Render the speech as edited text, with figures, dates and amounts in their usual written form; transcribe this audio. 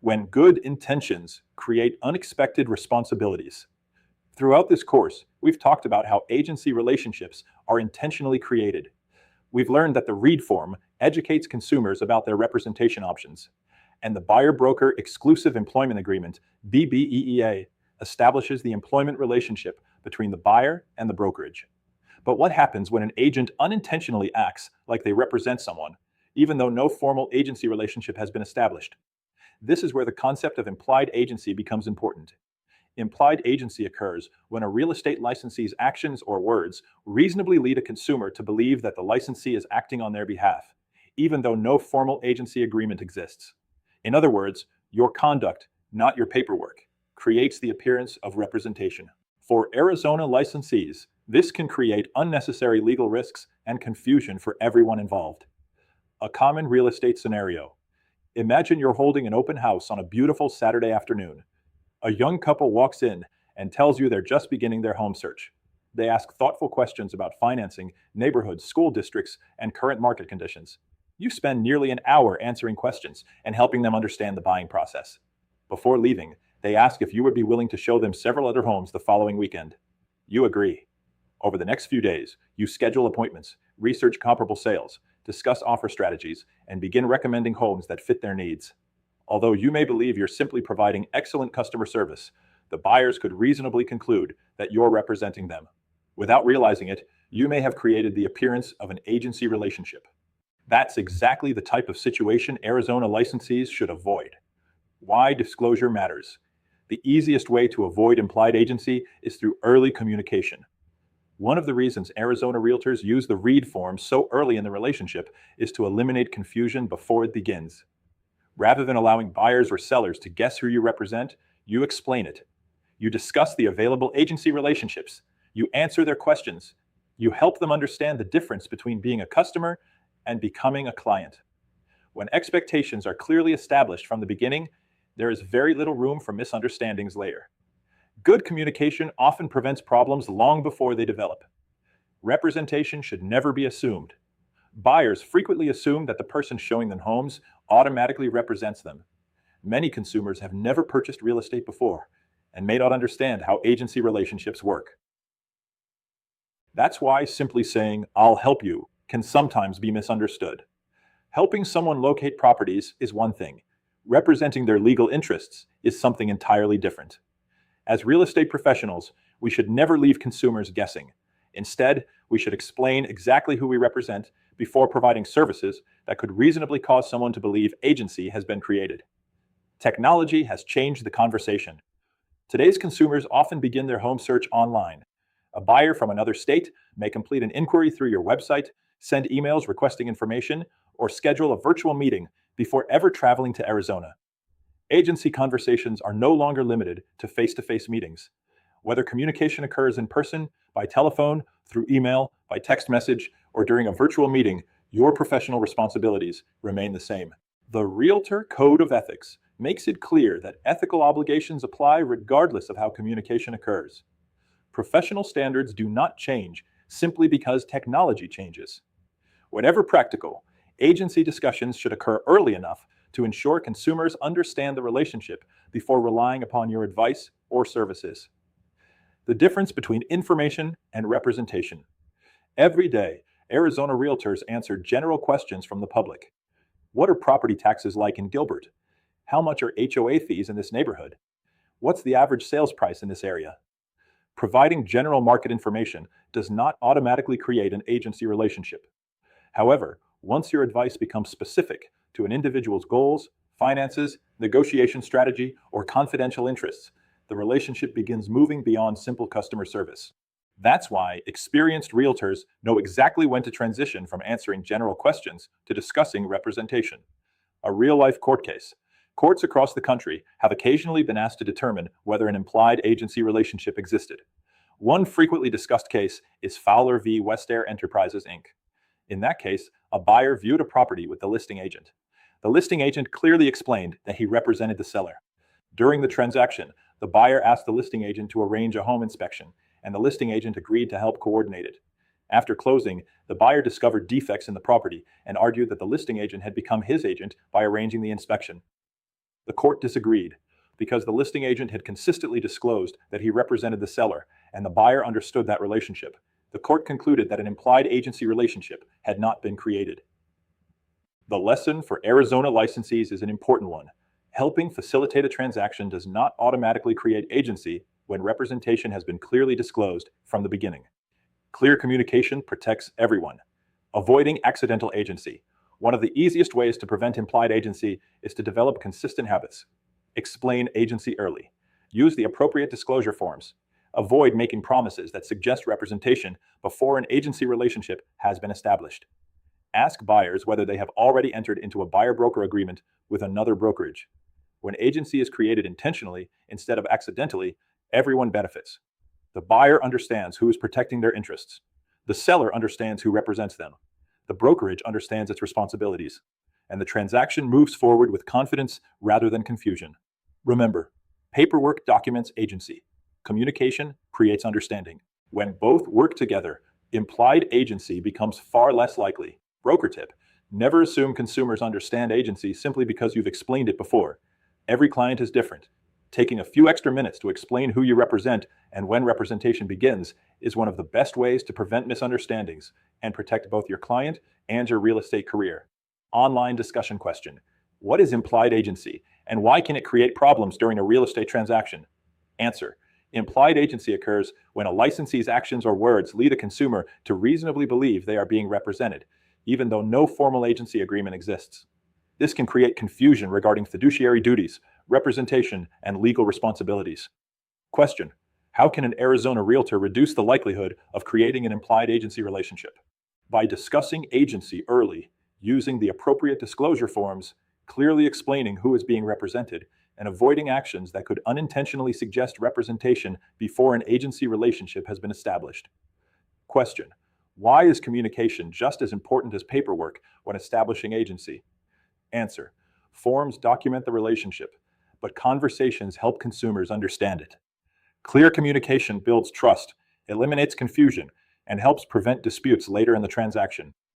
when good intentions create unexpected responsibilities. Throughout this course, we've talked about how agency relationships are intentionally created. We've learned that the READ form educates consumers about their representation options, and the Buyer-Broker Exclusive Employment Agreement, BBEEA, establishes the employment relationship between the buyer and the brokerage. But what happens when an agent unintentionally acts like they represent someone, even though no formal agency relationship has been established? This is where the concept of implied agency becomes important. Implied agency occurs when a real estate licensee's actions or words reasonably lead a consumer to believe that the licensee is acting on their behalf, even though no formal agency agreement exists. In other words, your conduct, not your paperwork, creates the appearance of representation. For Arizona licensees, this can create unnecessary legal risks and confusion for everyone involved. A common real estate scenario. Imagine you're holding an open house on a beautiful Saturday afternoon. A young couple walks in and tells you they're just beginning their home search. They ask thoughtful questions about financing, neighborhoods, school districts, and current market conditions. You spend nearly an hour answering questions and helping them understand the buying process. Before leaving, they ask if you would be willing to show them several other homes the following weekend. You agree. Over the next few days, you schedule appointments, research comparable sales, discuss offer strategies, and begin recommending homes that fit their needs. Although you may believe you're simply providing excellent customer service, the buyers could reasonably conclude that you're representing them. Without realizing it, you may have created the appearance of an agency relationship. That's exactly the type of situation Arizona licensees should avoid. Why disclosure matters. The easiest way to avoid implied agency is through early communication. One of the reasons Arizona realtors use the READ form so early in the relationship is to eliminate confusion before it begins. Rather than allowing buyers or sellers to guess who you represent, you explain it. You discuss the available agency relationships. You answer their questions. You help them understand the difference between being a customer and becoming a client. When expectations are clearly established from the beginning, there is very little room for misunderstandings later. Good communication often prevents problems long before they develop. Representation should never be assumed. Buyers frequently assume that the person showing them homes automatically represents them. Many consumers have never purchased real estate before and may not understand how agency relationships work. That's why simply saying, "I'll help you," can sometimes be misunderstood. Helping someone locate properties is one thing. Representing their legal interests is something entirely different. As real estate professionals, we should never leave consumers guessing. Instead, we should explain exactly who we represent before providing services that could reasonably cause someone to believe agency has been created. Technology has changed the conversation. Today's consumers often begin their home search online. A buyer from another state may complete an inquiry through your website, send emails requesting information, or schedule a virtual meeting before ever traveling to Arizona. Agency conversations are no longer limited to face-to-face meetings. Whether communication occurs in person, by telephone, through email, by text message, or during a virtual meeting, your professional responsibilities remain the same. The Realtor Code of Ethics makes it clear that ethical obligations apply regardless of how communication occurs. Professional standards do not change simply because technology changes. Whenever practical, agency discussions should occur early enough to ensure consumers understand the relationship before relying upon your advice or services. The difference between information and representation. Every day, Arizona realtors answer general questions from the public. What are property taxes like in Gilbert? How much are HOA fees in this neighborhood? What's the average sales price in this area? Providing general market information does not automatically create an agency relationship. However, once your advice becomes specific to an individual's goals, finances, negotiation strategy, or confidential interests, the relationship begins moving beyond simple customer service. That's why experienced realtors know exactly when to transition from answering general questions to discussing representation. A real-life court case. Courts across the country have occasionally been asked to determine whether an implied agency relationship existed. One frequently discussed case is Fowler v. West Air Enterprises, Inc. In that case, a buyer viewed a property with the listing agent. The listing agent clearly explained that he represented the seller. During the transaction, the buyer asked the listing agent to arrange a home inspection, and the listing agent agreed to help coordinate it. After closing, the buyer discovered defects in the property and argued that the listing agent had become his agent by arranging the inspection. The court disagreed because the listing agent had consistently disclosed that he represented the seller and the buyer understood that relationship. The court concluded that an implied agency relationship had not been created. The lesson for Arizona licensees is an important one. Helping facilitate a transaction does not automatically create agency when representation has been clearly disclosed from the beginning. Clear communication protects everyone. Avoiding accidental agency. One of the easiest ways to prevent implied agency is to develop consistent habits. Explain agency early. Use the appropriate disclosure forms. Avoid making promises that suggest representation before an agency relationship has been established. Ask buyers whether they have already entered into a buyer-broker agreement with another brokerage. When agency is created intentionally instead of accidentally, everyone benefits. The buyer understands who is protecting their interests. The seller understands who represents them. The brokerage understands its responsibilities. And the transaction moves forward with confidence rather than confusion. Remember, paperwork documents agency. Communication creates understanding. When both work together, implied agency becomes far less likely. Broker tip: never assume consumers understand agency simply because you've explained it before. Every client is different. Taking a few extra minutes to explain who you represent and when representation begins is one of the best ways to prevent misunderstandings and protect both your client and your real estate career. Online discussion question: what is implied agency and why can it create problems during a real estate transaction? Answer: implied agency occurs when a licensee's actions or words lead a consumer to reasonably believe they are being represented, even though no formal agency agreement exists. This can create confusion regarding fiduciary duties, representation, and legal responsibilities. Question: how can an Arizona realtor reduce the likelihood of creating an implied agency relationship? By discussing agency early, using the appropriate disclosure forms, clearly explaining who is being represented, and avoiding actions that could unintentionally suggest representation before an agency relationship has been established. Question: why is communication just as important as paperwork when establishing agency? Answer: forms document the relationship, but conversations help consumers understand it. Clear communication builds trust, eliminates confusion, and helps prevent disputes later in the transaction.